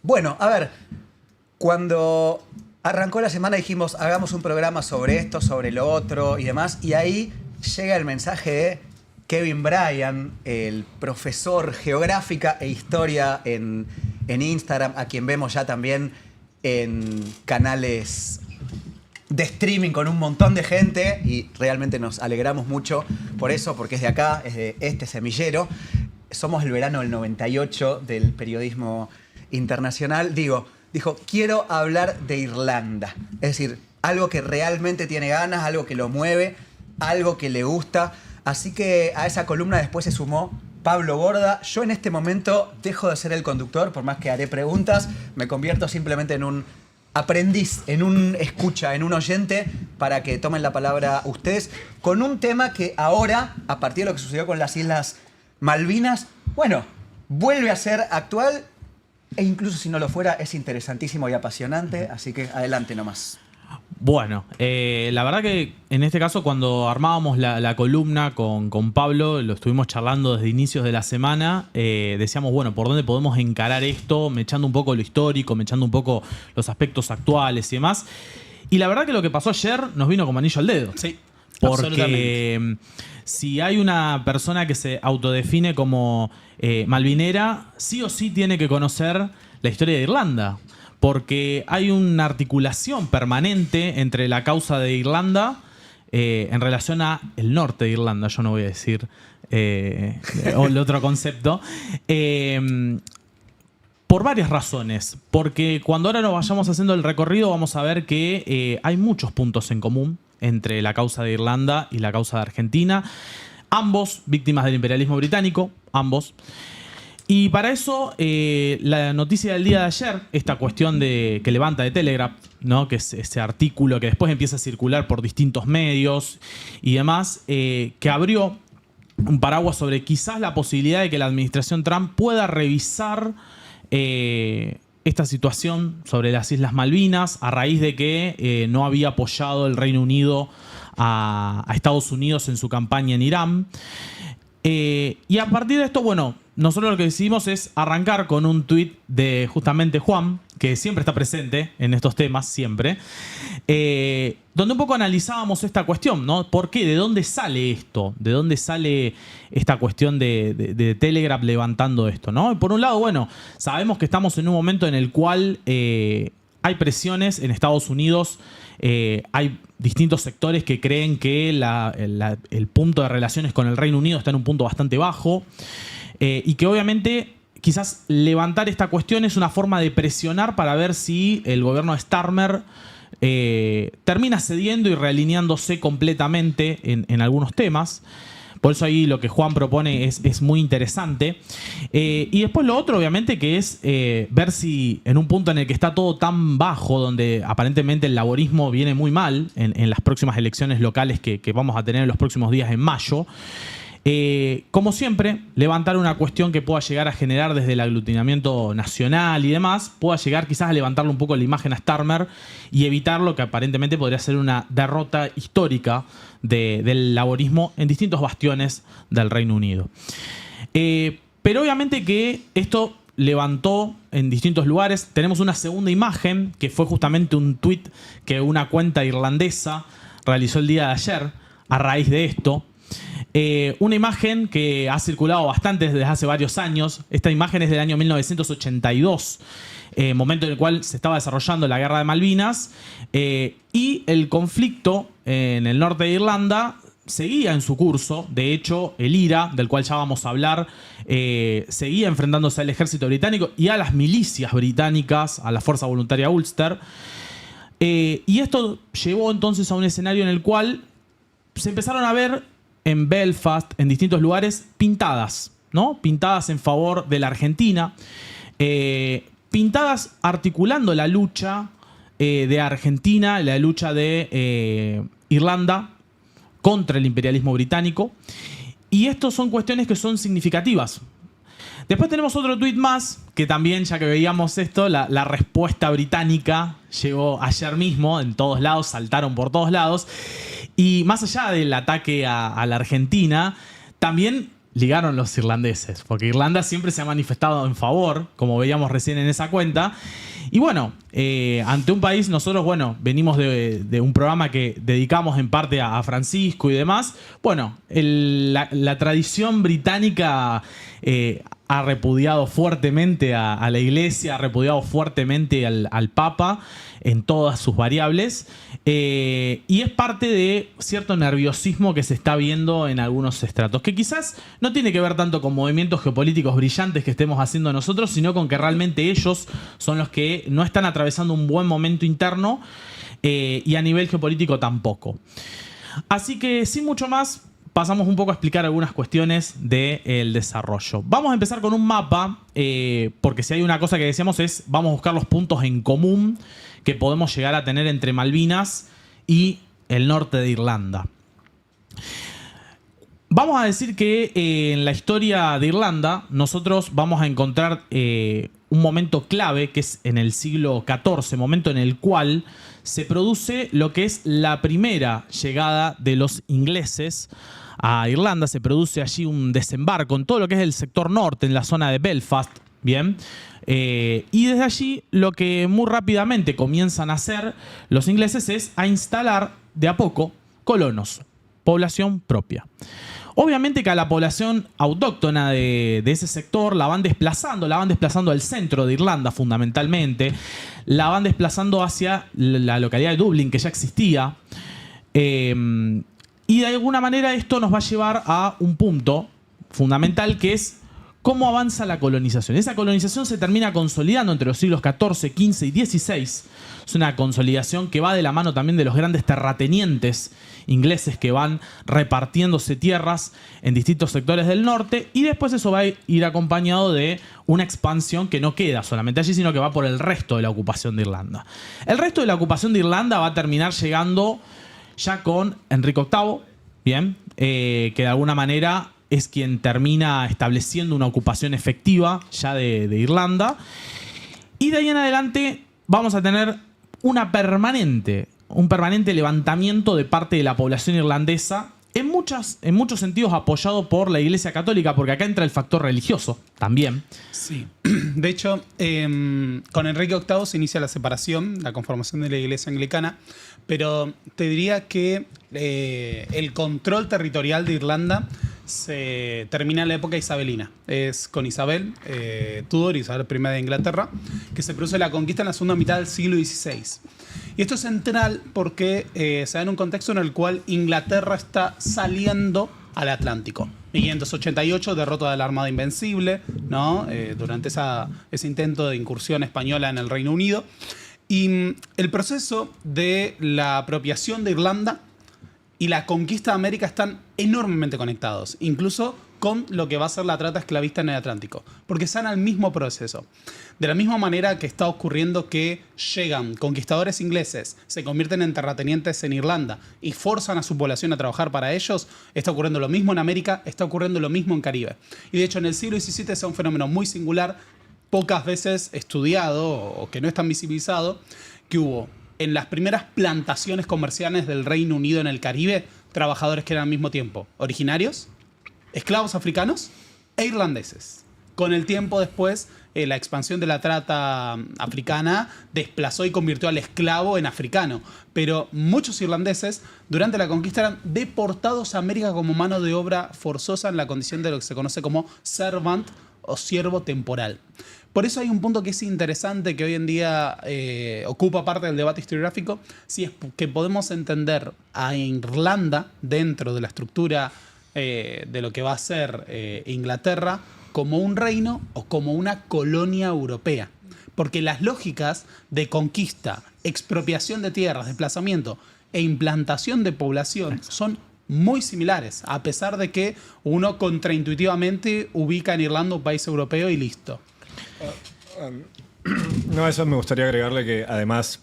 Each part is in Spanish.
Bueno, a ver, cuando arrancó la semana dijimos, hagamos un programa sobre esto, sobre lo otro y demás, y ahí llega el mensaje de Kevin Bryan, el profesor geográfica e historia en Instagram, a quien vemos ya también en canales de streaming con un montón de gente, y realmente nos alegramos mucho por eso, porque es de acá, es de este semillero. Somos el verano del 98 del periodismo internacional. Dijo, quiero hablar de Irlanda. Es decir, algo que realmente tiene ganas, algo que lo mueve, algo que le gusta. Así que a esa columna después se sumó Pablo Borda. Yo en este momento dejo de ser el conductor, por más que haré preguntas, me convierto simplemente en un aprendiz, en un escucha, en un oyente, para que tomen la palabra ustedes, con un tema que ahora, a partir de lo que sucedió con las Islas Malvinas, bueno, vuelve a ser actual, e incluso si no lo fuera, es interesantísimo y apasionante, así que adelante nomás. Bueno, la verdad que en este caso cuando armábamos la columna con Pablo, lo estuvimos charlando desde inicios de la semana, decíamos, bueno, ¿por dónde podemos encarar esto? Mechando un poco lo histórico, mechando un poco los aspectos actuales y demás. Y la verdad que lo que pasó ayer nos vino como anillo al dedo. Sí, porque si hay una persona que se autodefine como malvinera, sí o sí tiene que conocer la historia de Irlanda. Porque hay una articulación permanente entre la causa de Irlanda en relación a el norte de Irlanda. Yo no voy a decir el otro concepto. Por varias razones. Porque cuando ahora nos vayamos haciendo el recorrido vamos a ver que hay muchos puntos en común entre la causa de Irlanda y la causa de Argentina. Ambos víctimas del imperialismo británico, ambos. Y para eso, la noticia del día de ayer, esta cuestión que levanta de Telegraph, ¿no? Que es ese artículo que después empieza a circular por distintos medios y demás, que abrió un paraguas sobre quizás la posibilidad de que la administración Trump pueda revisar esta situación sobre las Islas Malvinas a raíz de que no había apoyado el Reino Unido a Estados Unidos en su campaña en Irán. Y a partir de esto, bueno, nosotros lo que decidimos es arrancar con un tuit de justamente Juan, que siempre está presente en estos temas, siempre, donde un poco analizábamos esta cuestión, ¿no? ¿Por qué? ¿De dónde sale esto? ¿De dónde sale esta cuestión de Telegraph levantando esto, ¿no? Y por un lado, bueno, sabemos que estamos en un momento en el cual hay presiones en Estados Unidos. Hay distintos sectores que creen que el punto de relaciones con el Reino Unido está en un punto bastante bajo y que obviamente quizás levantar esta cuestión es una forma de presionar para ver si el gobierno de Starmer termina cediendo y realineándose completamente en algunos temas. Por eso ahí lo que Juan propone es muy interesante. Y después lo otro, obviamente, que es ver si en un punto en el que está todo tan bajo, donde aparentemente el laborismo viene muy mal en las próximas elecciones locales que vamos a tener en los próximos días en mayo, como siempre, levantar una cuestión que pueda llegar a generar desde el aglutinamiento nacional y demás, pueda llegar quizás a levantarle un poco la imagen a Starmer y evitar lo que aparentemente podría ser una derrota histórica del laborismo en distintos bastiones del Reino Unido. Pero obviamente que esto levantó en distintos lugares. Tenemos una segunda imagen que fue justamente un tuit que una cuenta irlandesa realizó el día de ayer a raíz de esto. Una imagen que ha circulado bastante desde hace varios años. Esta imagen es del año 1982, momento en el cual se estaba desarrollando la Guerra de Malvinas y el conflicto en el norte de Irlanda seguía en su curso. De hecho, el IRA, del cual ya vamos a hablar, seguía enfrentándose al ejército británico y a las milicias británicas, a la Fuerza Voluntaria Ulster. Y esto llevó entonces a un escenario en el cual se empezaron a ver en Belfast, en distintos lugares, pintadas, ¿no? Pintadas en favor de la Argentina, pintadas articulando la lucha de Argentina, la lucha de Irlanda contra el imperialismo británico. Y estas son cuestiones que son significativas. Después tenemos otro tuit más, que también, ya que veíamos esto, la respuesta británica llegó ayer mismo, en todos lados, saltaron por todos lados. Y más allá del ataque a la Argentina, también ligaron los irlandeses, porque Irlanda siempre se ha manifestado en favor, como veíamos recién en esa cuenta. Y bueno, ante un país, nosotros, bueno, venimos de un programa que dedicamos en parte a Francisco y demás. Bueno, la tradición británica ha repudiado fuertemente a la Iglesia, ha repudiado fuertemente al Papa en todas sus variables. Y es parte de cierto nerviosismo que se está viendo en algunos estratos, que quizás no tiene que ver tanto con movimientos geopolíticos brillantes que estemos haciendo nosotros, sino con que realmente ellos son los que no están atravesando un buen momento interno y a nivel geopolítico tampoco. Así que sin mucho más, pasamos un poco a explicar algunas cuestiones del desarrollo. Vamos a empezar con un mapa, porque si hay una cosa que decíamos es, vamos a buscar los puntos en común que podemos llegar a tener entre Malvinas y el norte de Irlanda. Vamos a decir que en la historia de Irlanda nosotros vamos a encontrar un momento clave, que es en el siglo XIV, momento en el cual se produce lo que es la primera llegada de los ingleses a Irlanda. Se produce allí un desembarco en todo lo que es el sector norte, en la zona de Belfast, ¿bien? Y desde allí lo que muy rápidamente comienzan a hacer los ingleses es a instalar de a poco colonos, población propia. Obviamente que a la población autóctona de ese sector la van desplazando al centro de Irlanda fundamentalmente, la van desplazando hacia la localidad de Dublín, que ya existía, y de alguna manera esto nos va a llevar a un punto fundamental, que es cómo avanza la colonización. Esa colonización se termina consolidando entre los siglos XIV, XV y XVI. Es una consolidación que va de la mano también de los grandes terratenientes ingleses que van repartiéndose tierras en distintos sectores del norte, y después eso va a ir acompañado de una expansión que no queda solamente allí, sino que va por el resto de la ocupación de Irlanda. El resto de la ocupación de Irlanda va a terminar llegando ya con Enrique VIII, ¿bien? Que de alguna manera es quien termina estableciendo una ocupación efectiva ya de Irlanda. Y de ahí en adelante vamos a tener un permanente levantamiento de parte de la población irlandesa, en muchos sentidos apoyado por la Iglesia Católica, porque acá entra el factor religioso también. Sí, de hecho, con Enrique VIII se inicia la separación, la conformación de la Iglesia Anglicana, pero te diría que el control territorial de Irlanda se termina en la época isabelina. Es con Isabel Tudor, Isabel I de Inglaterra, que se produce la conquista en la segunda mitad del siglo XVI. Y esto es central porque se da en un contexto en el cual Inglaterra está saliendo al Atlántico. 1588, derrota de la Armada Invencible, ¿no? Durante ese intento de incursión española en el Reino Unido. Y el proceso de la apropiación de Irlanda y la conquista de América están enormemente conectados, incluso con lo que va a ser la trata esclavista en el Atlántico, porque están al mismo proceso. De la misma manera que está ocurriendo que llegan conquistadores ingleses, se convierten en terratenientes en Irlanda y forzan a su población a trabajar para ellos, está ocurriendo lo mismo en América, está ocurriendo lo mismo en Caribe. Y de hecho en el siglo XVII es un fenómeno muy singular, pocas veces estudiado o que no es tan visibilizado, que hubo en las primeras plantaciones comerciales del Reino Unido en el Caribe, trabajadores que eran al mismo tiempo originarios, esclavos africanos e irlandeses. Con el tiempo después, la expansión de la trata africana desplazó y convirtió al esclavo en africano. Pero muchos irlandeses durante la conquista eran deportados a América como mano de obra forzosa en la condición de lo que se conoce como servant o siervo temporal. Por eso hay un punto que es interesante, que hoy en día ocupa parte del debate historiográfico, si es que podemos entender a Irlanda dentro de la estructura de lo que va a ser Inglaterra como un reino o como una colonia europea. Porque las lógicas de conquista, expropiación de tierras, desplazamiento e implantación de población son muy similares, a pesar de que uno contraintuitivamente ubica en Irlanda un país europeo y listo. No, a eso me gustaría agregarle que además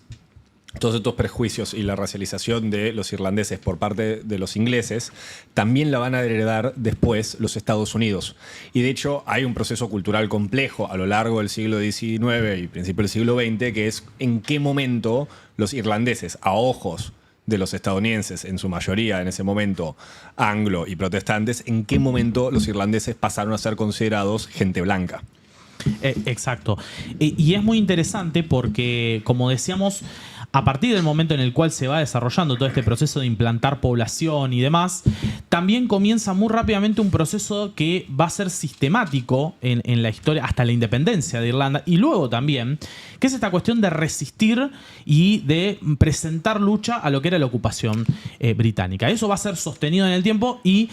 todos estos prejuicios y la racialización de los irlandeses por parte de los ingleses también la van a heredar después los Estados Unidos. Y de hecho hay un proceso cultural complejo a lo largo del siglo XIX y principio del siglo XX, que es en qué momento los irlandeses, a ojos de los estadounidenses, en su mayoría en ese momento anglo y protestantes, ¿en qué momento los irlandeses pasaron a ser considerados gente blanca? Exacto. Y es muy interesante porque, como decíamos, a partir del momento en el cual se va desarrollando todo este proceso de implantar población y demás, también comienza muy rápidamente un proceso que va a ser sistemático en la historia hasta la independencia de Irlanda, y luego también, que es esta cuestión de resistir y de presentar lucha a lo que era la ocupación británica. Eso va a ser sostenido en el tiempo, y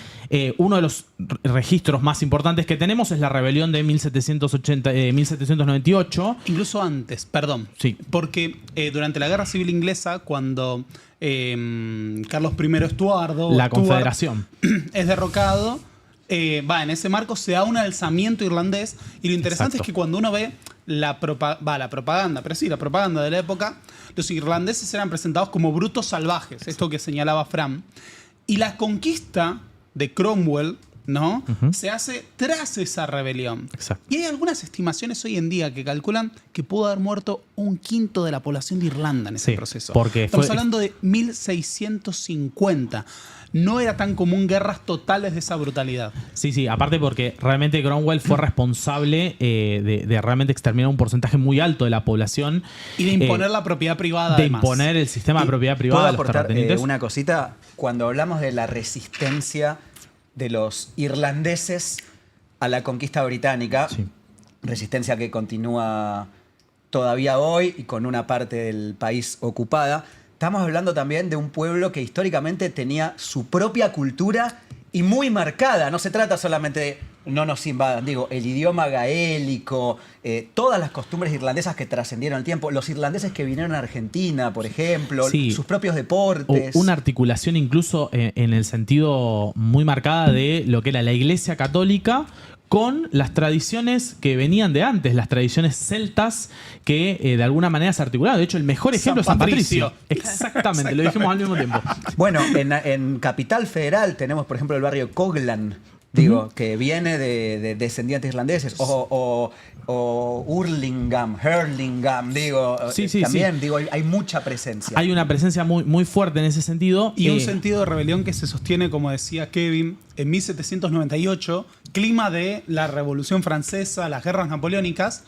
uno de los registros más importantes que tenemos es la rebelión de 1798. Incluso antes, perdón. Sí. Porque durante la Guerra Civil Inglesa, cuando Carlos I Estuardo, La Confederación, es derrocado, en ese marco se da un alzamiento irlandés, y lo interesante Exacto. es que cuando uno ve la propaganda de la época, los irlandeses eran presentados como brutos salvajes, esto que señalaba Fran, y la conquista de Cromwell, ¿no? Se hace tras esa rebelión. Exacto. Y hay algunas estimaciones hoy en día que calculan que pudo haber muerto 1/5 de la población de Irlanda en ese proceso. Porque estamos hablando de 1650. No era tan común guerras totales de esa brutalidad. Sí, aparte porque realmente Cromwell fue responsable de realmente exterminar un porcentaje muy alto de la población. Y de imponer la propiedad privada, De además. imponer el sistema de propiedad privada a los ¿Puedo aportar terratenientes? una cosita? Cuando hablamos de la resistencia de los irlandeses a la conquista británica, Sí. resistencia que continúa todavía hoy y con una parte del país ocupada, estamos hablando también de un pueblo que históricamente tenía su propia cultura y muy marcada. No se trata solamente de no nos invadan, digo, el idioma gaélico, todas las costumbres irlandesas que trascendieron el tiempo, los irlandeses que vinieron a Argentina, por ejemplo, Sí. sus propios deportes. Una articulación incluso en el sentido muy marcada de lo que era la Iglesia Católica con las tradiciones que venían de antes, las tradiciones celtas que de alguna manera se articularon. De hecho, el mejor ejemplo es San Patricio. Exactamente, lo dijimos al mismo tiempo. Bueno, en Capital Federal tenemos, por ejemplo, el barrio Coglan, digo, que viene de descendientes irlandeses, o Hurlingham, digo, Sí, también, sí. digo, hay mucha presencia. Hay una presencia muy, muy fuerte en ese sentido. Y un sentido de rebelión que se sostiene, como decía Kevin, en 1798, clima de la Revolución Francesa, las guerras napoleónicas.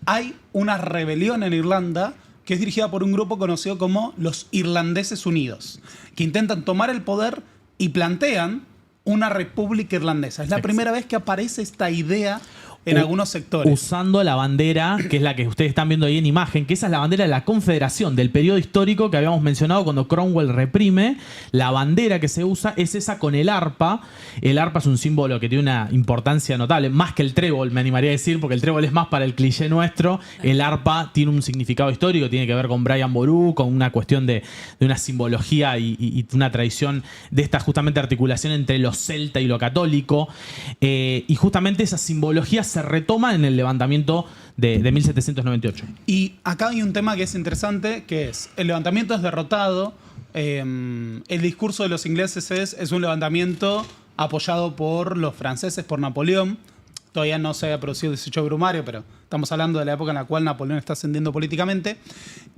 Hay una rebelión en Irlanda que es dirigida por un grupo conocido como los Irlandeses Unidos, que intentan tomar el poder y plantean una república irlandesa. Es la primera vez que aparece esta idea en algunos sectores. Usando la bandera, que es la que ustedes están viendo ahí en imagen, que esa es la bandera de la Confederación, del periodo histórico que habíamos mencionado cuando Cromwell reprime. La bandera que se usa es esa con el arpa. El arpa es un símbolo que tiene una importancia notable, más que el trébol, me animaría a decir, porque el trébol es más para el cliché nuestro. El arpa tiene un significado histórico, tiene que ver con Brian Boru, con una cuestión de una simbología y una tradición de esta justamente articulación entre lo celta y lo católico. Y justamente esa simbología se retoma en el levantamiento de 1798. Y acá hay un tema que es interesante, que es, el levantamiento es derrotado, el discurso de los ingleses es un levantamiento apoyado por los franceses, por Napoleón. Todavía no se había producido el 18 brumario, pero estamos hablando de la época en la cual Napoleón está ascendiendo políticamente.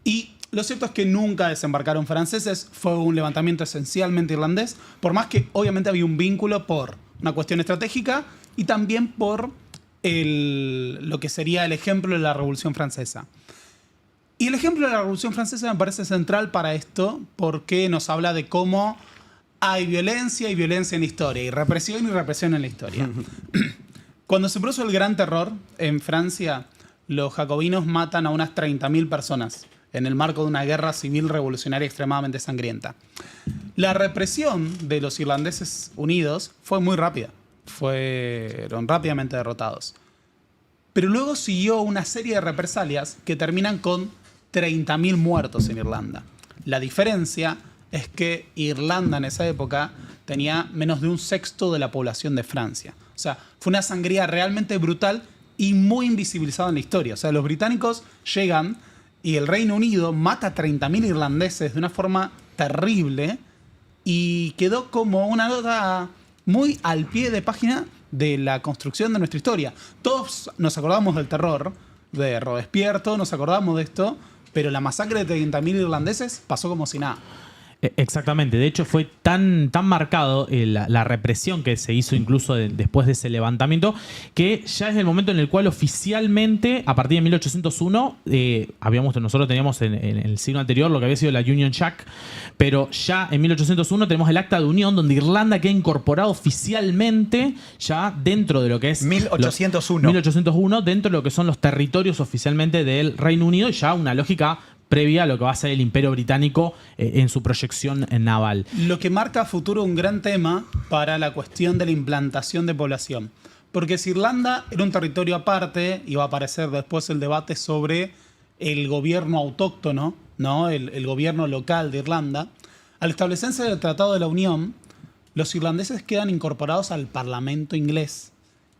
Y lo cierto es que nunca desembarcaron franceses, fue un levantamiento esencialmente irlandés, por más que obviamente había un vínculo por una cuestión estratégica y también por lo que sería el ejemplo de la Revolución Francesa. Y el ejemplo de la Revolución Francesa me parece central para esto, porque nos habla de cómo hay violencia y violencia en la historia, y represión en la historia. Cuando se produce el Gran Terror en Francia, los jacobinos matan a unas 30.000 personas en el marco de una guerra civil revolucionaria extremadamente sangrienta. La represión de los irlandeses unidos fue muy rápida. Fueron rápidamente derrotados. Pero luego siguió una serie de represalias que terminan con 30.000 muertos en Irlanda. La diferencia es que Irlanda en esa época tenía menos de 1/6 de la población de Francia. O sea, fue una sangría realmente brutal y muy invisibilizada en la historia. O sea, los británicos llegan y el Reino Unido mata a 30.000 irlandeses de una forma terrible y quedó como una nota muy al pie de página de la construcción de nuestra historia. Todos nos acordamos del terror de Robespierre, todos nos acordamos de esto, pero la masacre de 30.000 irlandeses pasó como si nada. Exactamente, de hecho fue tan marcado la represión que se hizo incluso después de ese levantamiento, que ya es el momento en el cual oficialmente, a partir de 1801, nosotros teníamos en el siglo anterior lo que había sido la Union Jack, pero ya en 1801 tenemos el Acta de Unión, donde Irlanda queda incorporado oficialmente ya dentro de lo que es 1801, dentro de lo que son los territorios oficialmente del Reino Unido, y ya una lógica previa a lo que va a ser el Imperio Británico en su proyección naval. Lo que marca a futuro un gran tema para la cuestión de la implantación de población. Porque si Irlanda era un territorio aparte, iba a aparecer después el debate sobre el gobierno autóctono, ¿no? El gobierno local de Irlanda. Al establecerse el Tratado de la Unión, los irlandeses quedan incorporados al Parlamento inglés.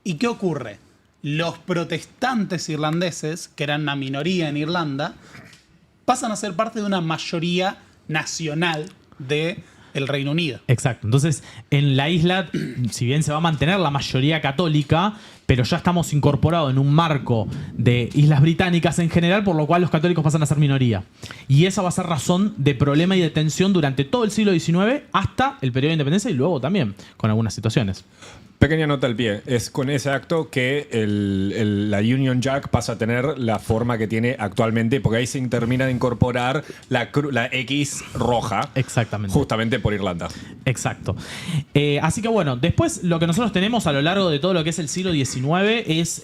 ¿Y qué ocurre? Los protestantes irlandeses, que eran una minoría en Irlanda, pasan a ser parte de una mayoría nacional del Reino Unido. Exacto. Entonces, en la isla, si bien se va a mantener la mayoría católica, pero ya estamos incorporados en un marco de islas británicas en general, por lo cual los católicos pasan a ser minoría. Y esa va a ser razón de problema y de tensión durante todo el siglo XIX hasta el periodo de independencia y luego también con algunas situaciones. Pequeña nota al pie. Es con ese acto que la Union Jack pasa a tener la forma que tiene actualmente, porque ahí se termina de incorporar la X roja. Exactamente. Justamente por Irlanda. Exacto. Así que bueno, después lo que nosotros tenemos a lo largo de todo lo que es el siglo XIX es,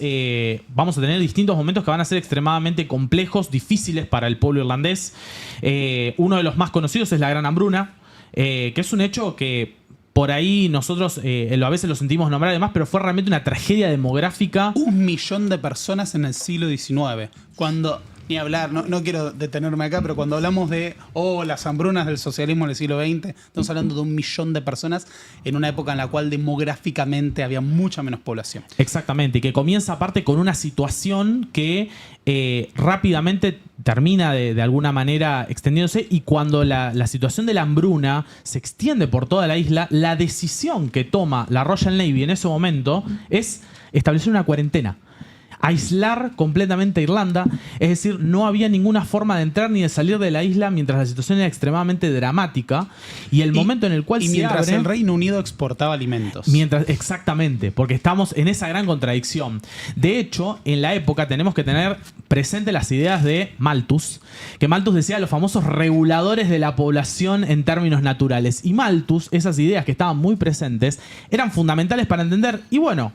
vamos a tener distintos momentos que van a ser extremadamente complejos, difíciles para el pueblo irlandés. Uno de los más conocidos es la Gran Hambruna, que es un hecho que por ahí nosotros a veces lo sentimos nombrar además, pero fue realmente una tragedia demográfica. 1 millón de personas en el siglo XIX. Cuando, ni hablar, no quiero detenerme acá, pero cuando hablamos de las hambrunas del socialismo en el siglo XX, estamos hablando de 1 millón de personas en una época en la cual demográficamente había mucha menos población. Exactamente, y que comienza aparte con una situación que rápidamente termina de alguna manera extendiéndose, y cuando la situación de la hambruna se extiende por toda la isla, la decisión que toma la Royal Navy en ese momento es establecer una cuarentena. Aislar completamente a Irlanda, es decir, no había ninguna forma de entrar ni de salir de la isla mientras la situación era extremadamente dramática, y el momento en el cual se mientras abre, el Reino Unido exportaba alimentos. Exactamente, porque estamos en esa gran contradicción. De hecho, en la época tenemos que tener presente las ideas de Malthus, que Malthus decía los famosos reguladores de la población en términos naturales, y Malthus, esas ideas que estaban muy presentes, eran fundamentales para entender, y bueno,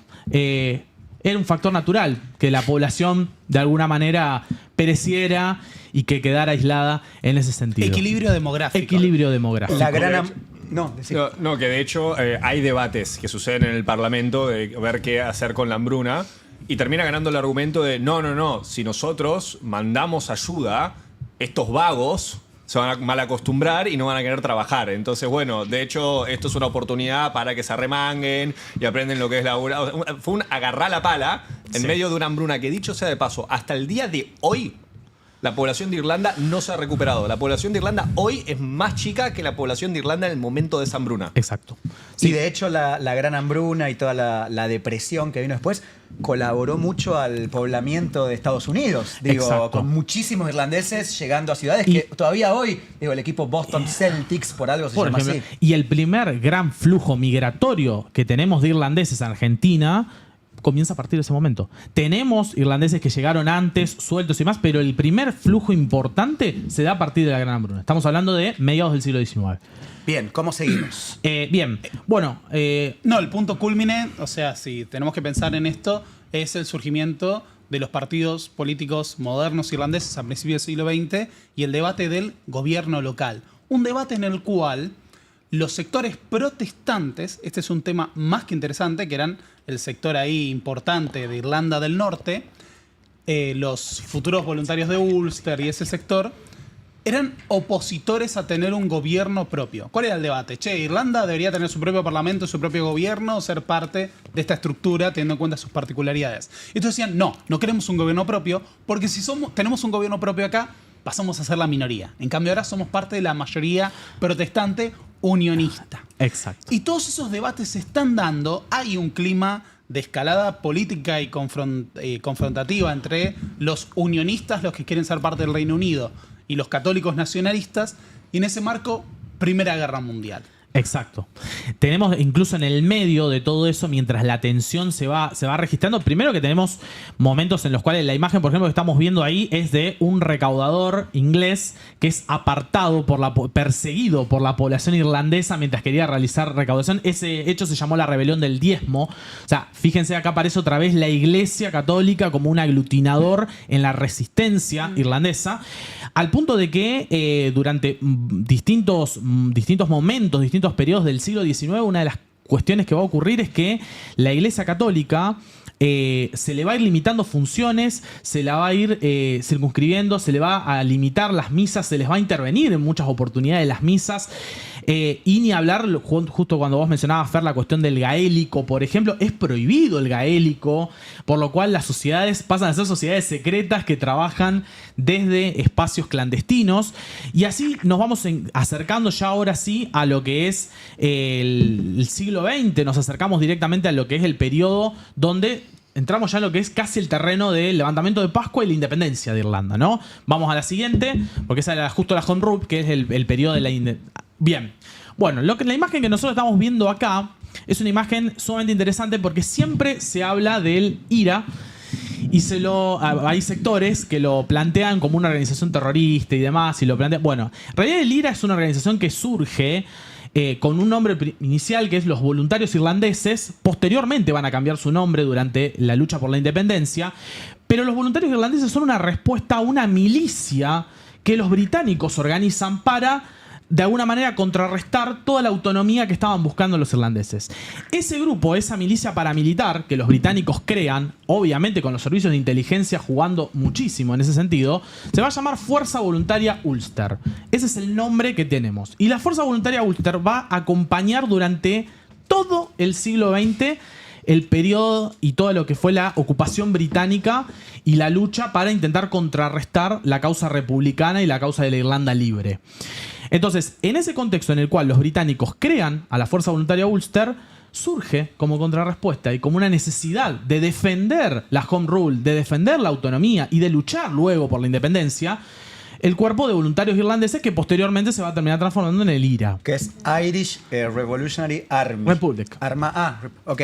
era un factor natural que la población de alguna manera pereciera y que quedara aislada en ese sentido. Equilibrio demográfico. Equilibrio demográfico. La gran... No, que de hecho hay debates que suceden en el Parlamento de ver qué hacer con la hambruna, y termina ganando el argumento de no, si nosotros mandamos ayuda, estos vagos se van a mal acostumbrar y no van a querer trabajar. Entonces, bueno, de hecho, esto es una oportunidad para que se arremanguen y aprenden lo que es laburar. Fue un agarrar la pala en medio de una hambruna que, dicho sea de paso, hasta el día de hoy, la población de Irlanda no se ha recuperado. La población de Irlanda hoy es más chica que la población de Irlanda en el momento de esa hambruna. Exacto. Sí, de hecho, la gran hambruna y toda la depresión que vino después colaboró mucho al poblamiento de Estados Unidos. Exacto. Con muchísimos irlandeses llegando a ciudades que todavía hoy, el equipo Boston Celtics, por algo se llama así. Y el primer gran flujo migratorio que tenemos de irlandeses a Argentina comienza a partir de ese momento. Tenemos irlandeses que llegaron antes, sueltos y más, pero el primer flujo importante se da a partir de la Gran Hambruna. Estamos hablando de mediados del siglo XIX. Bien, ¿cómo seguimos? Bien, bueno... No, el punto culmine, o sea, si tenemos que pensar en esto, es el surgimiento de los partidos políticos modernos irlandeses a principios del siglo XX y el debate del gobierno local. Un debate en el cual los sectores protestantes, este es un tema más que interesante, que eran el sector ahí importante de Irlanda del Norte, los futuros voluntarios de Ulster y ese sector, eran opositores a tener un gobierno propio. ¿Cuál era el debate? Irlanda debería tener su propio parlamento, su propio gobierno, ser parte de esta estructura teniendo en cuenta sus particularidades. Entonces decían, no queremos un gobierno propio, porque si tenemos un gobierno propio acá, pasamos a ser la minoría. En cambio, ahora somos parte de la mayoría protestante unionista. Exacto. Y todos esos debates se están dando. Hay un clima de escalada política y confrontativa entre los unionistas, los que quieren ser parte del Reino Unido, y los católicos nacionalistas. Y en ese marco Primera Guerra Mundial. Exacto. Tenemos incluso en el medio de todo eso, mientras la tensión se va registrando, primero que tenemos momentos en los cuales la imagen, por ejemplo, que estamos viendo ahí es de un recaudador inglés que es apartado, perseguido por la población irlandesa mientras quería realizar recaudación. Ese hecho se llamó la rebelión del diezmo. O sea, fíjense, acá aparece otra vez la Iglesia Católica como un aglutinador en la resistencia irlandesa, al punto de que durante distintos momentos, distintos periodos del siglo XIX, una de las cuestiones que va a ocurrir es que la Iglesia Católica se le va a ir limitando funciones, se la va a ir circunscribiendo, se le va a limitar las misas, se les va a intervenir en muchas oportunidades las misas. Y ni hablar, justo cuando vos mencionabas, Fer, la cuestión del gaélico, por ejemplo, es prohibido el gaélico, por lo cual las sociedades pasan a ser sociedades secretas que trabajan desde espacios clandestinos. Y así nos vamos acercando ya ahora sí a lo que es el siglo XX, nos acercamos directamente a lo que es el periodo donde entramos ya en lo que es casi el terreno del levantamiento de Pascua y la independencia de Irlanda, ¿no? Vamos a la siguiente, porque esa era justo la Home Rule, que es el periodo de la independencia. Bien, bueno, la imagen que nosotros estamos viendo acá es una imagen sumamente interesante porque siempre se habla del IRA y hay sectores que lo plantean como una organización terrorista y demás, y lo plantean. Bueno, en realidad el IRA es una organización que surge con un nombre inicial que es los Voluntarios Irlandeses. Posteriormente van a cambiar su nombre durante la lucha por la independencia, pero los Voluntarios Irlandeses son una respuesta a una milicia que los británicos organizan para de alguna manera contrarrestar toda la autonomía que estaban buscando los irlandeses. Ese grupo, esa milicia paramilitar que los británicos crean, obviamente con los servicios de inteligencia jugando muchísimo en ese sentido, se va a llamar Fuerza Voluntaria Ulster. Ese es el nombre que tenemos. Y la Fuerza Voluntaria Ulster va a acompañar durante todo el siglo XX el periodo y todo lo que fue la ocupación británica y la lucha para intentar contrarrestar la causa republicana y la causa de la Irlanda libre. Entonces, en ese contexto en el cual los británicos crean a la Fuerza Voluntaria Ulster, surge como contrarrespuesta y como una necesidad de defender la Home Rule, de defender la autonomía y de luchar luego por la independencia, el cuerpo de voluntarios irlandeses que posteriormente se va a terminar transformando en el IRA. Que es Irish Revolutionary Army. Republic. Ok.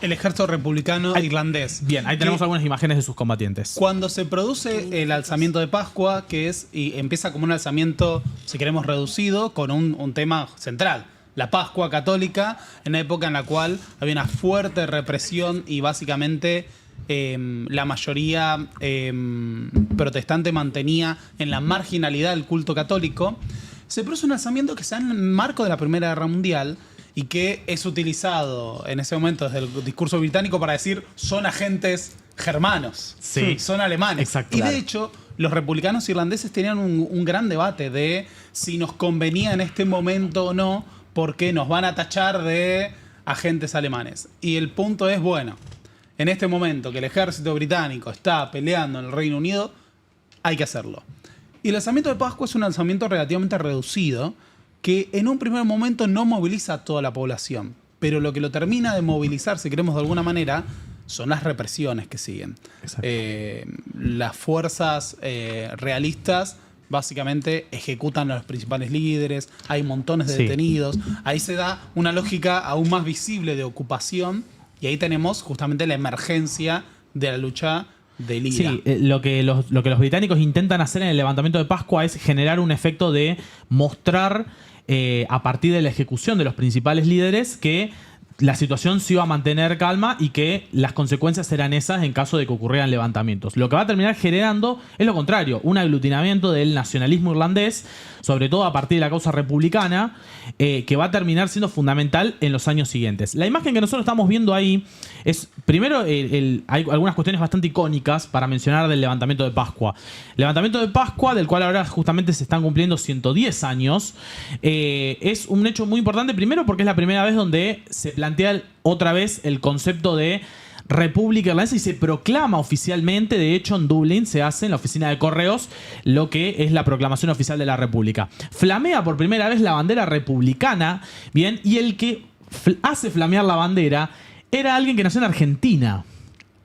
El ejército republicano irlandés. Bien, ahí tenemos algunas imágenes de sus combatientes. Cuando se produce el alzamiento de Pascua, y empieza como un alzamiento, si queremos, reducido, con un tema central. La Pascua católica, en una época en la cual había una fuerte represión y básicamente la mayoría protestante mantenía en la marginalidad el culto católico. Se produce un alzamiento que se da en el marco de la Primera Guerra Mundial y que es utilizado en ese momento desde el discurso británico para decir son agentes germanos, sí, son alemanes. Exacto, y claro. de hecho, los republicanos irlandeses tenían un gran debate de si nos convenía en este momento o no, porque nos van a tachar de agentes alemanes. Y el punto es, bueno, en este momento que el ejército británico está peleando en el Reino Unido, hay que hacerlo. Y el alzamiento de Pascua es un alzamiento relativamente reducido, que en un primer momento no moviliza a toda la población, pero lo que lo termina de movilizar, si queremos de alguna manera, son las represiones que siguen. Las fuerzas realistas básicamente ejecutan a los principales líderes, hay montones de detenidos, ahí se da una lógica aún más visible de ocupación y ahí tenemos justamente la emergencia de la lucha del IRA. Sí, lo que los británicos intentan hacer en el levantamiento de Pascua es generar un efecto de mostrar a partir de la ejecución de los principales líderes que la situación se iba a mantener calma y que las consecuencias eran esas en caso de que ocurrieran levantamientos. Lo que va a terminar generando es lo contrario, un aglutinamiento del nacionalismo irlandés, sobre todo a partir de la causa republicana, que va a terminar siendo fundamental en los años siguientes. La imagen que nosotros estamos viendo ahí es, primero, hay algunas cuestiones bastante icónicas para mencionar del levantamiento de Pascua. El levantamiento de Pascua, del cual ahora justamente se están cumpliendo 110 años, es un hecho muy importante, primero porque es la primera vez donde se plantea otra vez el concepto de República Irlandesa y se proclama oficialmente. De hecho, en Dublín se hace en la oficina de correos lo que es la proclamación oficial de la República. Flamea por primera vez la bandera republicana, bien, y el que hace flamear la bandera era alguien que nació en Argentina,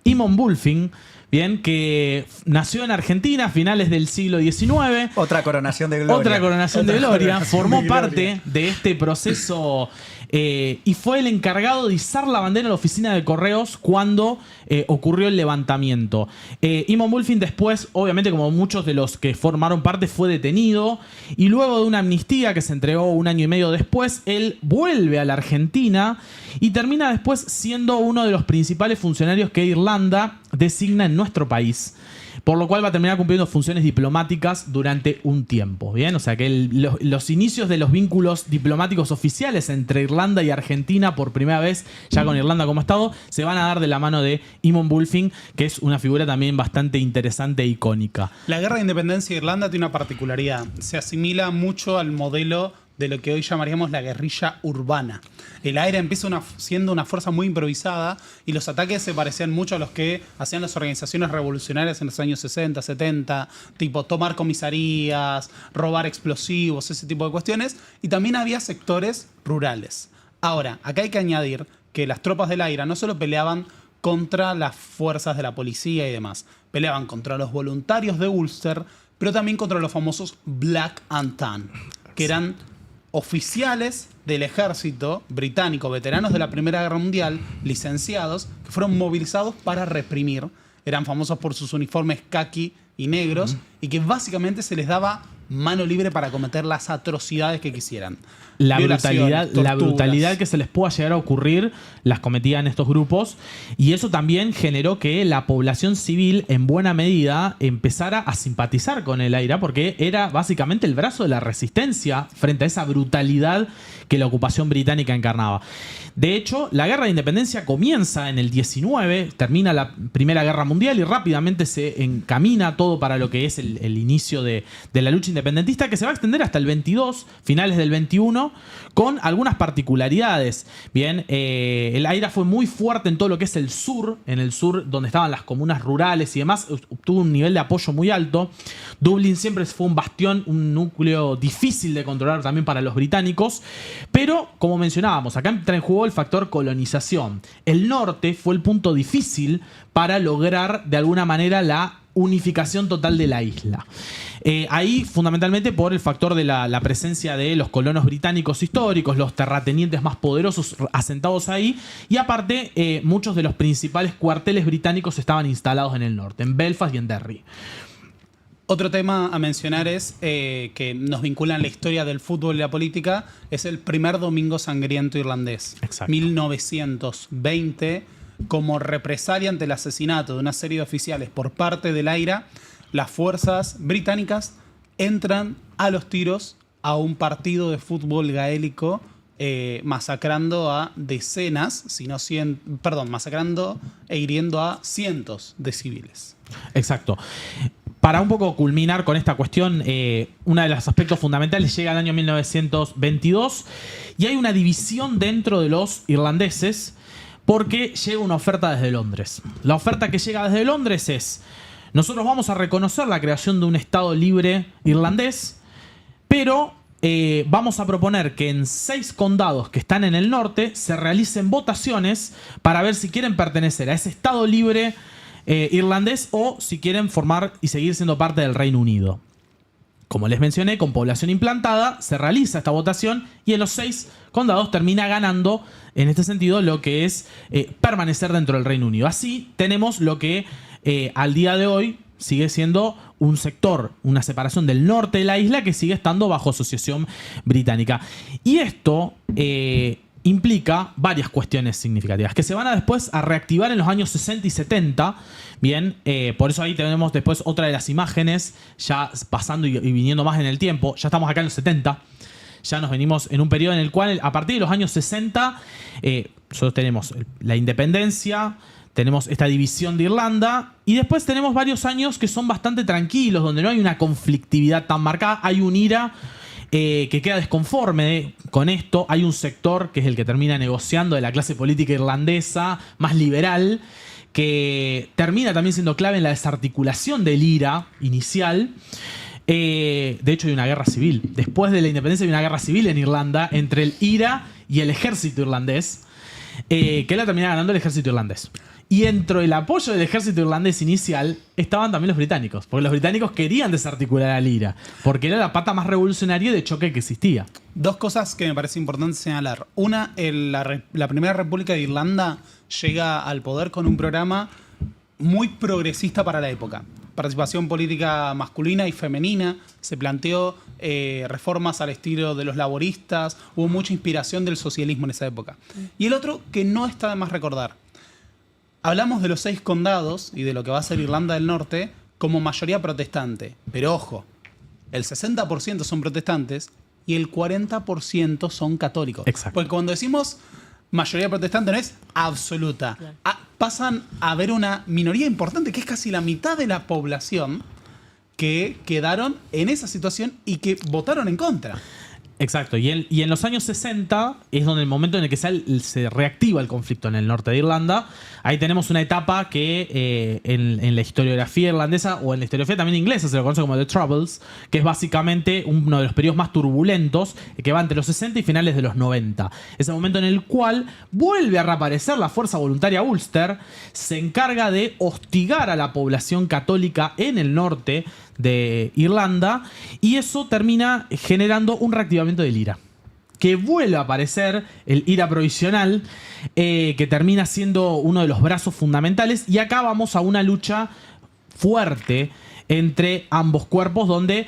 Eamon Bulfing, bien, que nació en Argentina a finales del siglo XIX. Otra coronación de gloria. Otra coronación de Otra gloria. coronación Formó de parte gloria. de este proceso y fue el encargado de izar la bandera en la oficina de correos cuando ocurrió el levantamiento. Eamon Bulfing después, obviamente como muchos de los que formaron parte, fue detenido y luego de una amnistía que se entregó 1 año y medio después, él vuelve a la Argentina y termina después siendo uno de los principales funcionarios que Irlanda designa en nuestro país. Por lo cual va a terminar cumpliendo funciones diplomáticas durante un tiempo. ¿Bien? O sea que los inicios de los vínculos diplomáticos oficiales entre Irlanda y Argentina, por primera vez, ya con Irlanda como Estado, se van a dar de la mano de Eamon Bulfing, que es una figura también bastante interesante e icónica. La guerra de independencia de Irlanda tiene una particularidad. Se asimila mucho al modelo de lo que hoy llamaríamos la guerrilla urbana. El AIRA empieza siendo una fuerza muy improvisada y los ataques se parecían mucho a los que hacían las organizaciones revolucionarias en los años 60, 70, tipo tomar comisarías, robar explosivos, ese tipo de cuestiones. Y también había sectores rurales. Ahora, acá hay que añadir que las tropas del AIRA no solo peleaban contra las fuerzas de la policía y demás, peleaban contra los voluntarios de Ulster, pero también contra los famosos Black and Tan, que eran oficiales del ejército británico, veteranos de la Primera Guerra Mundial, licenciados, que fueron movilizados para reprimir. Eran famosos por sus uniformes caqui y negros y que básicamente se les daba mano libre para cometer las atrocidades que quisieran. La Violaciones, brutalidad que se les pueda llegar a ocurrir las cometían estos grupos, y eso también generó que la población civil en buena medida empezara a simpatizar con el AIRA, porque era básicamente el brazo de la resistencia frente a esa brutalidad que la ocupación británica encarnaba. De hecho, la guerra de independencia comienza en el 19, termina la Primera Guerra Mundial y rápidamente se encamina todo para lo que es el inicio de la lucha independentista, que se va a extender hasta el 22, finales del 21, con algunas particularidades. Bien, el AIRA fue muy fuerte en todo lo que es el sur, en el sur donde estaban las comunas rurales y demás, obtuvo un nivel de apoyo muy alto. Dublín siempre fue un bastión, un núcleo difícil de controlar también para los británicos, pero como mencionábamos, acá entra en juego el factor colonización. El norte fue el punto difícil para lograr de alguna manera la unificación total de la isla. Ahí fundamentalmente por el factor de la presencia de los colonos británicos históricos, los terratenientes más poderosos asentados ahí, y aparte muchos de los principales cuarteles británicos estaban instalados en el norte, en Belfast y en Derry. Otro tema a mencionar es que nos vinculan la historia del fútbol y la política, es el primer domingo sangriento irlandés. Exacto. 1920, como represalia ante el asesinato de una serie de oficiales por parte del AIRA, las fuerzas británicas entran a los tiros a un partido de fútbol gaélico, masacrando a decenas, si no masacrando e hiriendo a cientos de civiles. Exacto. Para un poco culminar con esta cuestión, uno de los aspectos fundamentales llega al año 1922 y hay una división dentro de los irlandeses porque llega una oferta desde Londres. La oferta que llega desde Londres es: nosotros vamos a reconocer la creación de un Estado libre irlandés, pero vamos a proponer que en 6 condados que están en el norte se realicen votaciones para ver si quieren pertenecer a ese Estado libre irlandés o si quieren formar y seguir siendo parte del Reino Unido. Como les mencioné, con población implantada se realiza esta votación y en los 6 condados termina ganando, en este sentido, lo que es permanecer dentro del Reino Unido. Así tenemos lo que al día de hoy sigue siendo un sector, una separación del norte de la isla que sigue estando bajo asociación británica. Y esto implica varias cuestiones significativas que se van a después a reactivar en los años 60 y 70. Bien, por eso ahí tenemos después otra de las imágenes, ya pasando y viniendo más en el tiempo. Ya estamos acá en los 70. Ya nos venimos en un periodo en el cual, a partir de los años 60, nosotros tenemos la independencia, tenemos esta división de Irlanda y después tenemos varios años que son bastante tranquilos, donde no hay una conflictividad tan marcada, hay un IRA que queda desconforme con esto, hay un sector que es el que termina negociando de la clase política irlandesa, más liberal, que termina también siendo clave en la desarticulación del IRA inicial. De hecho hay una guerra civil. Después de la independencia hay una guerra civil en Irlanda entre el IRA y el ejército irlandés, que la termina ganando el ejército irlandés. Y dentro del apoyo del ejército irlandés inicial estaban también los británicos, porque los británicos querían desarticular al IRA, porque era la pata más revolucionaria de choque que existía. Dos cosas que me parece importante señalar. Una, la Primera República de Irlanda llega al poder con un programa muy progresista para la época. Participación política masculina y femenina, se planteó reformas al estilo de los laboristas, hubo mucha inspiración del socialismo en esa época. Y el otro, que no está de más recordar. Hablamos de los 6 condados y de lo que va a ser Irlanda del Norte como mayoría protestante. Pero ojo, el 60% son protestantes y el 40% son católicos. Exacto. Porque cuando decimos mayoría protestante no es absoluta. Claro. Pasan a haber una minoría importante, que es casi la mitad de la población, que quedaron en esa situación y que votaron en contra. Exacto, y en los años 60 es donde el momento en el que se reactiva el conflicto en el norte de Irlanda. Ahí tenemos una etapa que en la historiografía irlandesa o en la historiografía también inglesa se lo conoce como The Troubles, que es básicamente uno de los periodos más turbulentos que va entre los 60 y finales de los 90. Es el momento en el cual vuelve a reaparecer la Fuerza Voluntaria Ulster, se encarga de hostigar a la población católica en el norte de Irlanda, y eso termina generando un reactivamiento del IRA, que vuelve a aparecer el IRA provisional, que termina siendo uno de los brazos fundamentales, y acá vamos a una lucha fuerte entre ambos cuerpos, donde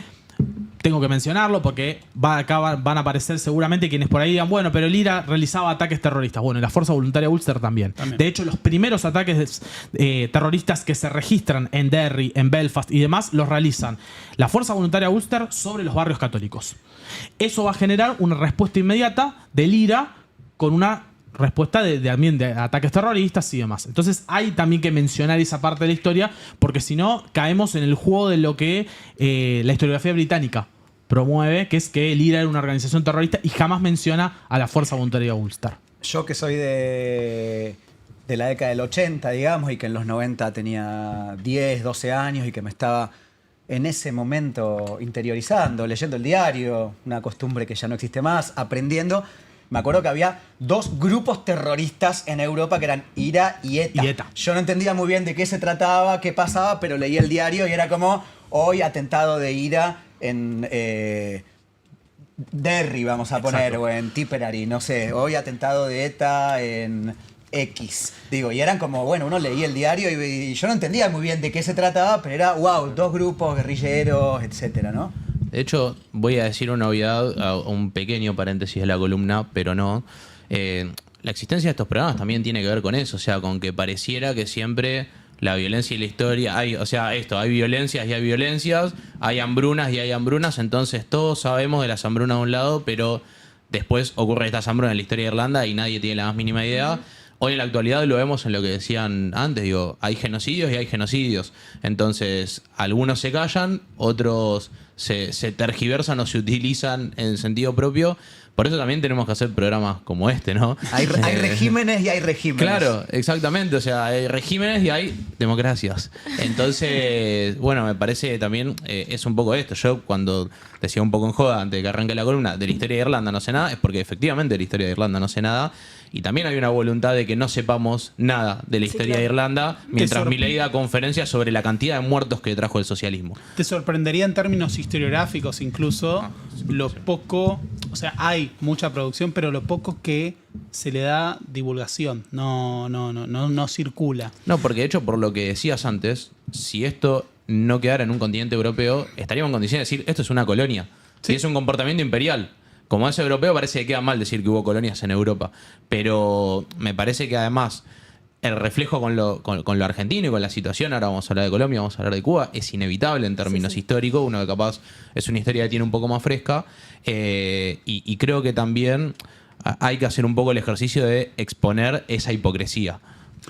tengo que mencionarlo porque acá van a aparecer seguramente quienes por ahí digan, bueno, pero el IRA realizaba ataques terroristas. Bueno, y la Fuerza Voluntaria Ulster también. De hecho, los primeros ataques terroristas que se registran en Derry, en Belfast y demás, los realizan la Fuerza Voluntaria Ulster sobre los barrios católicos. Eso va a generar una respuesta inmediata del IRA con una respuesta de ataques terroristas y demás. Entonces hay también que mencionar esa parte de la historia, porque si no caemos en el juego de lo que la historiografía británica promueve, que es que el IRA era una organización terrorista y jamás menciona a la Fuerza Voluntaria Ulster. Yo que soy de la década del 80, digamos, y que en los 90 tenía 10, 12 años y que me estaba en ese momento interiorizando, leyendo el diario, una costumbre que ya no existe más, aprendiendo. Me acuerdo que había 2 grupos terroristas en Europa que eran IRA y ETA. Yo no entendía muy bien de qué se trataba, qué pasaba, pero leí el diario y era como, hoy atentado de IRA en Derry, vamos a poner, Exacto. o en Tipperary, no sé. Hoy atentado de ETA en X. Digo, y eran como, bueno, uno leía el diario y yo no entendía muy bien de qué se trataba, pero era, wow, 2 grupos guerrilleros, etcétera, ¿no? De hecho, voy a decir una obviedad, un pequeño paréntesis de la columna, pero no. La existencia de estos programas también tiene que ver con eso, o sea, con que pareciera que siempre la violencia y la historia, hay violencias y hay violencias, hay hambrunas y hay hambrunas, entonces todos sabemos de las hambrunas de un lado, pero después ocurre estas hambrunas en la historia de Irlanda y nadie tiene la más mínima idea. Hoy en la actualidad lo vemos en lo que decían antes, digo, hay genocidios y hay genocidios. Entonces, algunos se callan, otros se tergiversan o se utilizan en sentido propio. Por eso también tenemos que hacer programas como este, ¿no? Hay regímenes y hay regímenes. Claro, exactamente. O sea, hay regímenes y hay democracias. Entonces, bueno, me parece también es un poco esto. Yo cuando decía un poco en joda antes de que arranque la columna de la historia de Irlanda no sé nada, es porque efectivamente de la historia de Irlanda no sé nada. Y también hay una voluntad de que no sepamos nada de la historia de Irlanda mientras Milei da conferencias sobre la cantidad de muertos que trajo el socialismo. Te sorprendería en términos historiográficos incluso lo poco, o sea, hay mucha producción, pero lo poco que se le da divulgación, no circula. No, porque de hecho, por lo que decías antes, si esto no quedara en un continente europeo, estaríamos en condiciones de decir, esto es una colonia. Sí. Y es un comportamiento imperial. Como es europeo, parece que queda mal decir que hubo colonias en Europa. Pero me parece que además el reflejo con lo argentino y con la situación, ahora vamos a hablar de Colombia, vamos a hablar de Cuba, es inevitable en términos históricos. Uno que capaz es una historia que tiene un poco más fresca. Y creo que también hay que hacer un poco el ejercicio de exponer esa hipocresía.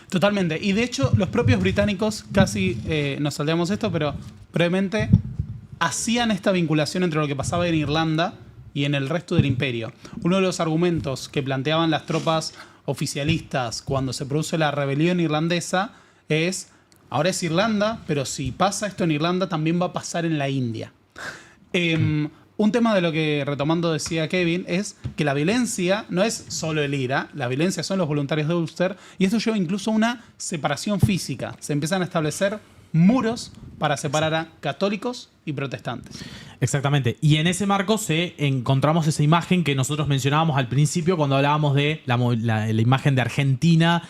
Totalmente. Y de hecho, los propios británicos, casi nos salteamos esto, pero brevemente hacían esta vinculación entre lo que pasaba en Irlanda y en el resto del imperio. Uno de los argumentos que planteaban las tropas oficialistas cuando se produce la rebelión irlandesa es, ahora es Irlanda, pero si pasa esto en Irlanda también va a pasar en la India. un tema de lo que, retomando, decía Kevin, es que la violencia no es solo el IRA, la violencia son los voluntarios de Ulster, y esto lleva incluso a una separación física. Se empiezan a establecer muros para separar a católicos y protestantes. Exactamente. Y en ese marco encontramos esa imagen que nosotros mencionábamos al principio cuando hablábamos de la imagen de Argentina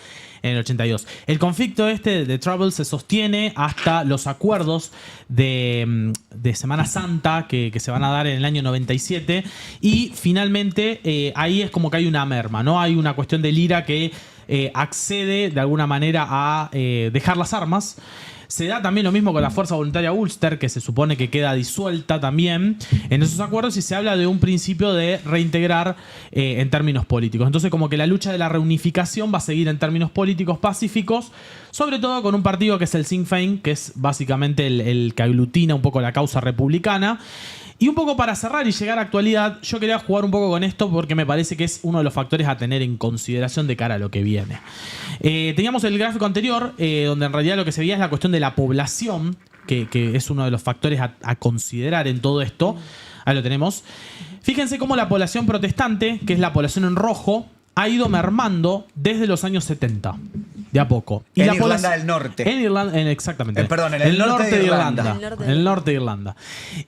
en el 82. El conflicto de Trouble se sostiene hasta los acuerdos de Semana Santa que se van a dar en el año 97 y finalmente ahí es como que hay una merma, ¿no? Hay una cuestión del IRA que accede de alguna manera a dejar las armas. Se da también lo mismo con la Fuerza Voluntaria Ulster, que se supone que queda disuelta también en esos acuerdos y se habla de un principio de reintegrar en términos políticos. Entonces como que la lucha de la reunificación va a seguir en términos políticos pacíficos, sobre todo con un partido que es el Sinn Féin, que es básicamente el que aglutina un poco la causa republicana. Y un poco para cerrar y llegar a actualidad, yo quería jugar un poco con esto porque me parece que es uno de los factores a tener en consideración de cara a lo que viene. Teníamos el gráfico anterior, donde en realidad lo que se veía es la cuestión de la población, que es uno de los factores a considerar en todo esto. Ahí lo tenemos. Fíjense cómo la población protestante, que es la población en rojo, ha ido mermando desde los años 70. De a poco. Y en la Irlanda del Norte. En Irlanda, exactamente. Perdón, en el norte de Irlanda. En el norte de Irlanda.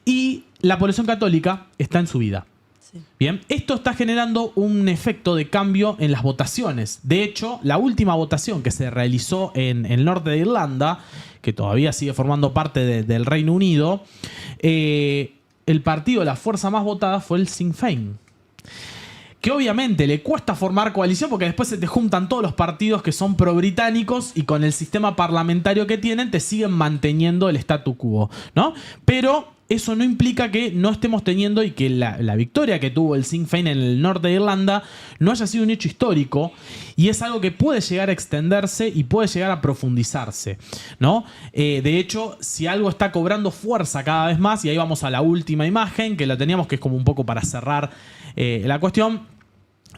Y la población católica está en subida. Sí. Bien, esto está generando un efecto de cambio en las votaciones. De hecho, la última votación que se realizó en el norte de Irlanda, que todavía sigue formando parte del Reino Unido, el partido, la fuerza más votada fue el Sinn Féin. Que obviamente le cuesta formar coalición porque después se te juntan todos los partidos que son pro-británicos y con el sistema parlamentario que tienen te siguen manteniendo el statu quo, ¿no? Pero eso no implica que no estemos teniendo y que la victoria que tuvo el Sinn Féin en el norte de Irlanda no haya sido un hecho histórico y es algo que puede llegar a extenderse y puede llegar a profundizarse, ¿no? De hecho, si algo está cobrando fuerza cada vez más, y ahí vamos a la última imagen, que la teníamos, que es como un poco para cerrar la cuestión,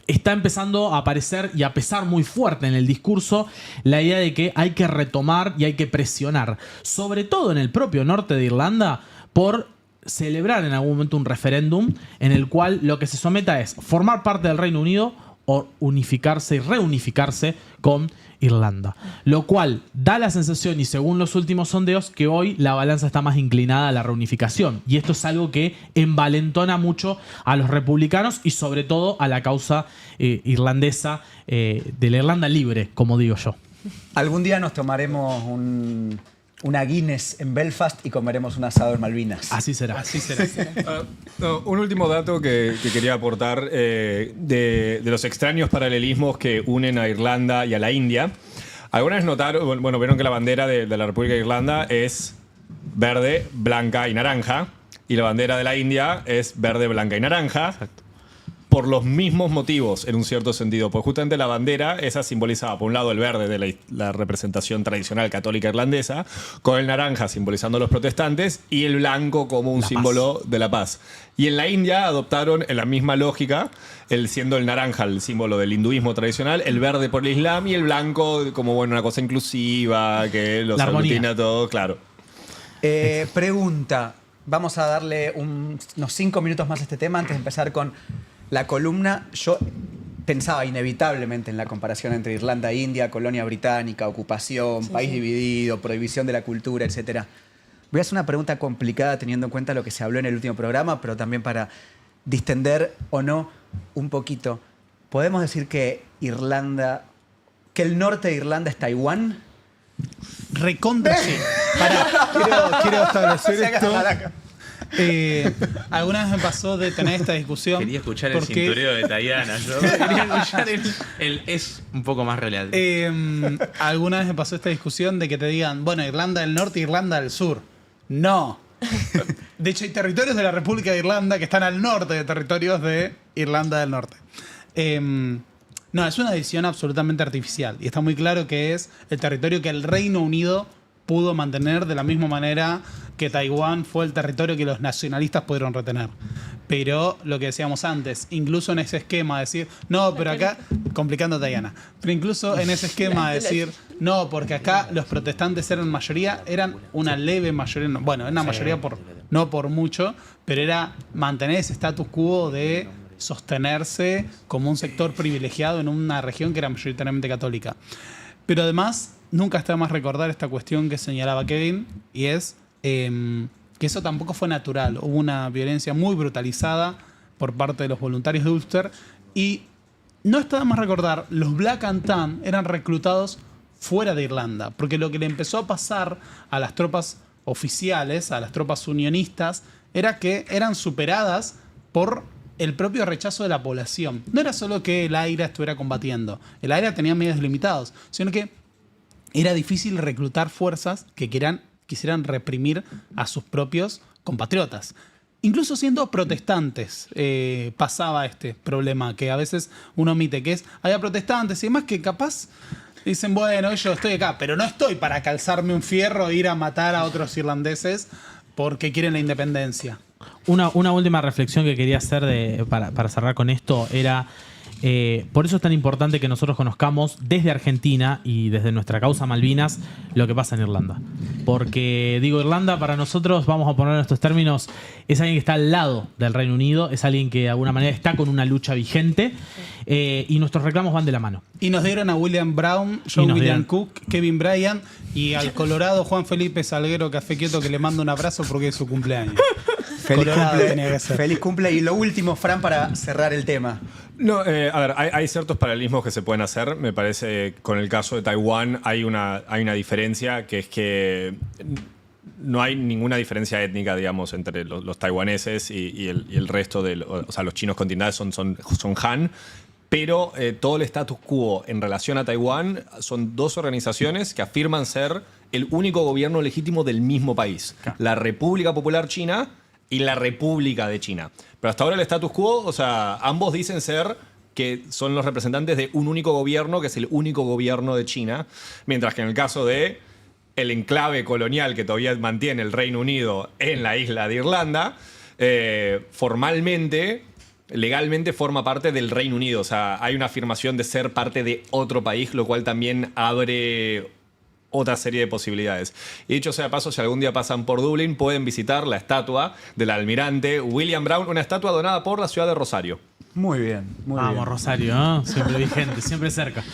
está empezando a aparecer y a pesar muy fuerte en el discurso la idea de que hay que retomar y hay que presionar, sobre todo en el propio norte de Irlanda, por celebrar en algún momento un referéndum en el cual lo que se someta es formar parte del Reino Unido o unificarse y reunificarse con Irlanda. Lo cual da la sensación, y según los últimos sondeos, que hoy la balanza está más inclinada a la reunificación. Y esto es algo que envalentona mucho a los republicanos y sobre todo a la causa irlandesa, de la Irlanda libre, como digo yo. Algún día nos tomaremos una Guinness en Belfast y comeremos un asado en Malvinas. Así será. Así será. Un último dato que quería aportar de los extraños paralelismos que unen a Irlanda y a la India. Algunas notaron, bueno, vieron que la bandera de la República de Irlanda es verde, blanca y naranja, y la bandera de la India es verde, blanca y naranja. Exacto. Por los mismos motivos, en un cierto sentido. Pues justamente la bandera, esa simbolizaba, por un lado, el verde de la representación tradicional católica irlandesa, con el naranja simbolizando a los protestantes y el blanco como un símbolo de la paz. Y en la India adoptaron en la misma lógica, siendo el naranja el símbolo del hinduismo tradicional, el verde por el islam y el blanco como, bueno, una cosa inclusiva, que los aglutina todo, claro. Pregunta. Vamos a darle unos 5 minutos más a este tema antes de empezar con la columna. Yo pensaba inevitablemente en la comparación entre Irlanda e India, colonia británica, ocupación, país dividido, prohibición de la cultura, etc. Voy a hacer una pregunta complicada teniendo en cuenta lo que se habló en el último programa, pero también para distender o no un poquito. ¿Podemos decir que el norte de Irlanda es Taiwán? Recontra sí. Quiero establecer esto. Alguna vez me pasó de tener esta discusión. Quería escuchar el cintureo de Tayana. Yo quería escuchar el es un poco más relevante. Alguna vez me pasó esta discusión de que te digan, bueno, Irlanda del Norte, Irlanda del Sur. No. De hecho, hay territorios de la República de Irlanda que están al norte de territorios de Irlanda del Norte. No, es una división absolutamente artificial. Y está muy claro que es el territorio que el Reino Unido pudo mantener de la misma manera que Taiwán fue el territorio que los nacionalistas pudieron retener. Pero lo que decíamos antes, incluso en ese esquema de decir, no, pero acá, complicando a Tayana, pero incluso en ese esquema de decir, no, porque acá los protestantes eran mayoría, eran una leve mayoría, bueno, una mayoría por no por mucho, pero era mantener ese status quo de sostenerse como un sector privilegiado en una región que era mayoritariamente católica. Pero además, nunca está más recordar esta cuestión que señalaba Kevin, y es que eso tampoco fue natural. Hubo una violencia muy brutalizada por parte de los voluntarios de Ulster, y no está de más recordar, los Black and Tan eran reclutados fuera de Irlanda, porque lo que le empezó a pasar a las tropas oficiales, a las tropas unionistas, era que eran superadas por el propio rechazo de la población. No era solo que el AIRA estuviera combatiendo, el AIRA tenía medios limitados, sino que era difícil reclutar fuerzas que quisieran reprimir a sus propios compatriotas. Incluso siendo protestantes pasaba este problema que a veces uno omite, que es, había protestantes y demás que capaz dicen, bueno, yo estoy acá, pero no estoy para calzarme un fierro e ir a matar a otros irlandeses porque quieren la independencia. Una última reflexión que quería hacer para cerrar con esto era, por eso es tan importante que nosotros conozcamos desde Argentina y desde nuestra causa Malvinas lo que pasa en Irlanda. Porque, digo, Irlanda para nosotros, vamos a poner en estos términos, es alguien que está al lado del Reino Unido, es alguien que de alguna manera está con una lucha vigente, y nuestros reclamos van de la mano. Y nos dieron a William Brown, John William Cook, Kevin Bryant y al colorado Juan Felipe Salguero Café Quieto, que le mando un abrazo porque es su cumpleaños. Feliz cumple. Y lo último, Fran, para cerrar el tema. No, a ver, hay ciertos paralelismos que se pueden hacer. Me parece con el caso de Taiwán hay una diferencia, que es que no hay ninguna diferencia étnica, digamos, entre los taiwaneses y el resto de los chinos continentales son Han. Pero todo el status quo en relación a Taiwán son dos organizaciones que afirman ser el único gobierno legítimo del mismo país. Claro. La República Popular China y la República de China. Pero hasta ahora el status quo, o sea, ambos dicen ser que son los representantes de un único gobierno, que es el único gobierno de China, mientras que en el caso de el enclave colonial que todavía mantiene el Reino Unido en la isla de Irlanda, legalmente forma parte del Reino Unido. O sea, hay una afirmación de ser parte de otro país, lo cual también abre otra serie de posibilidades. Y dicho sea de paso, si algún día pasan por Dublín, pueden visitar la estatua del almirante William Brown, una estatua donada por la ciudad de Rosario. Muy bien, muy bien. Vamos, Rosario, ¿no? Siempre vigente, siempre cerca.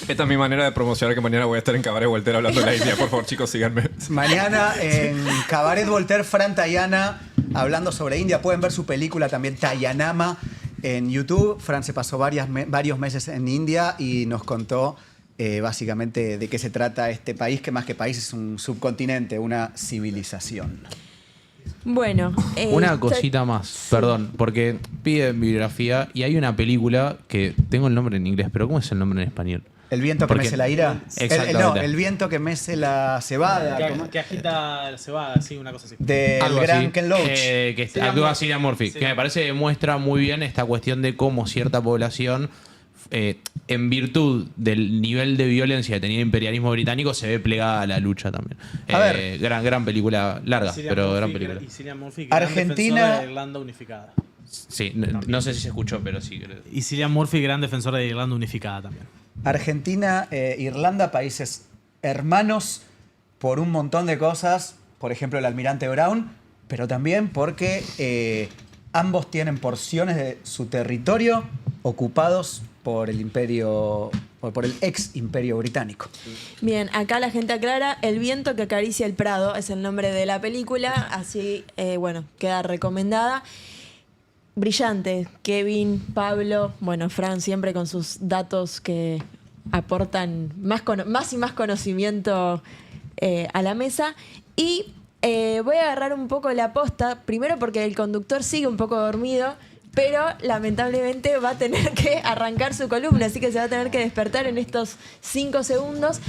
Esta es mi manera de promocionar que mañana voy a estar en Cabaret Voltaire hablando de la India. Por favor, chicos, síganme. Mañana en Cabaret Voltaire, Fran Tayana hablando sobre India. Pueden ver su película también, Tayanama, en YouTube. Fran se pasó varios meses en India y nos contó básicamente de qué se trata este país, que más que país es un subcontinente, una civilización. Bueno, una cosita más, perdón, porque piden bibliografía y hay una película que tengo el nombre en inglés, pero ¿cómo es el nombre en español? ¿El viento que mece la ira? Exactamente. El viento que mece la cebada. Que agita la cebada, sí, una cosa así. Del gran Ken Loach. Que actúa Cillian Murphy, que me parece que muestra muy bien esta cuestión de cómo cierta población, en virtud del nivel de violencia que tenía el imperialismo británico, se ve plegada a la lucha también. A ver. Gran película, larga, pero gran película. Y Cillian Murphy, Argentina, gran defensor de Irlanda unificada. Sí, no sé si se escuchó, pero sí. Y Cillian Murphy, gran defensor de Irlanda unificada también. Argentina, Irlanda, países hermanos por un montón de cosas, por ejemplo el almirante Brown, pero también porque ambos tienen porciones de su territorio ocupados por el imperio, por el ex imperio británico. Bien, acá la gente aclara, El viento que acaricia el Prado es el nombre de la película, así, bueno, queda recomendada. Brillante, Kevin, Pablo, bueno, Fran siempre con sus datos que aportan más y más conocimiento a la mesa. Y voy a agarrar un poco la posta, primero porque el conductor sigue un poco dormido, pero lamentablemente va a tener que arrancar su columna, así que se va a tener que despertar en estos 5 segundos.